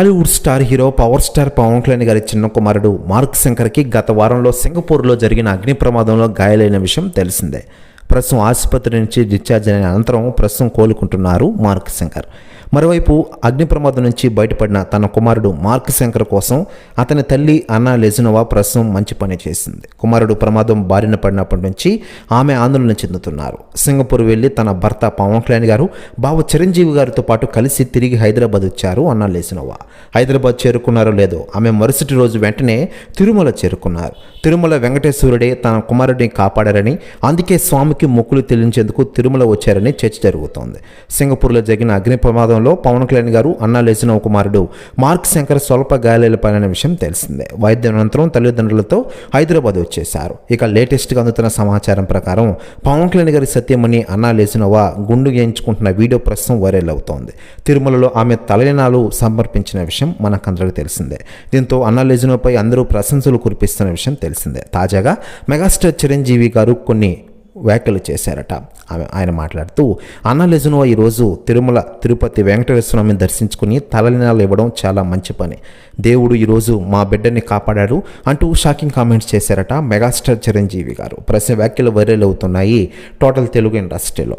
Tollywood star hero power star Pawan Kalyan గారి చిన్న కుమారుడు మార్క్ శంకర్కి గత వారంలో సింగపూర్లో జరిగిన అగ్ని ప్రమాదంలో గాయాలైన విషయం తెలిసిందే. ప్రస్తుతం ఆసుపత్రి నుంచి డిశ్చార్జ్ అయిన అనంతరం ప్రస్తుతం కోలుకుంటున్నారు మార్క్ శంకర్. మరోవైపు అగ్ని ప్రమాదం నుంచి బయటపడిన తన కుమారుడు మార్క్ శంకర్ కోసం అతని తల్లి అన్నా లెజనోవా ప్రస్తుతం మంచి పని చేసింది. కుమారుడు ప్రమాదం బారిన పడినప్పటి నుంచి ఆమె ఆందోళన చెందుతున్నారు. సింగపూర్ వెళ్లి తన భర్త పవన్ కళ్యాణ్ గారు బావ చిరంజీవి గారితో పాటు కలిసి తిరిగి హైదరాబాద్ వచ్చారు అన్నా లెజనోవా. హైదరాబాద్ చేరుకున్నారో లేదో ఆమె మరుసటి రోజు వెంటనే తిరుమల చేరుకున్నారు. తిరుమల వెంకటేశ్వరుడే తన కుమారుడిని కాపాడారని, అందుకే స్వామికి మొక్కులు చెల్లించేందుకు తిరుమల వచ్చారని చర్చ జరుగుతోంది. సింగపూర్లో జరిగిన అగ్ని ప్రమాదంలో పవన్ కళ్యాణ్ గారు అన్నా లెజనోవా కుమారుడు మార్క్ శంకర్ స్వల్ప గాయాలైన విషయం తెలిసిందే. వైద్యం అనంతరం తల్లిదండ్రులతో హైదరాబాద్ వచ్చేశారు. ఇక లేటెస్ట్గా అందుతున్న సమాచారం ప్రకారం పవన్ కళ్యాణ్ గారి సత్యమణి అన్నా లెజనోవా గుండు గేయించుకుంటున్న వీడియో ప్రస్తుతం వైరల్ అవుతోంది. తిరుమలలో ఆమె తలయనాలు సమర్పించిన విషయం మనకందరికీ తెలిసిందే. దీంతో అన్నా లెజనోవాపై అందరూ ప్రశంసలు కురిపిస్తున్న విషయం తెలిసిందే. తాజాగా మెగాస్టార్ చిరంజీవి గారు కొన్ని వ్యాఖ్యలు చేశారట. ఆయన మాట్లాడుతూ అన్నా లెజనోవా ఈరోజు తిరుమల తిరుపతి వెంకటేశ్వర స్వామిని దర్శించుకుని తలనినాలు ఇవ్వడం చాలా మంచి పని. దేవుడు ఈరోజు మా బిడ్డని కాపాడాడు అంటూ షాకింగ్ కామెంట్స్ చేశారట మెగాస్టార్ చిరంజీవి గారు. ప్రస్తుత వ్యాఖ్యలు వైరల్ అవుతున్నాయి టోటల్ తెలుగు ఇండస్ట్రీలో.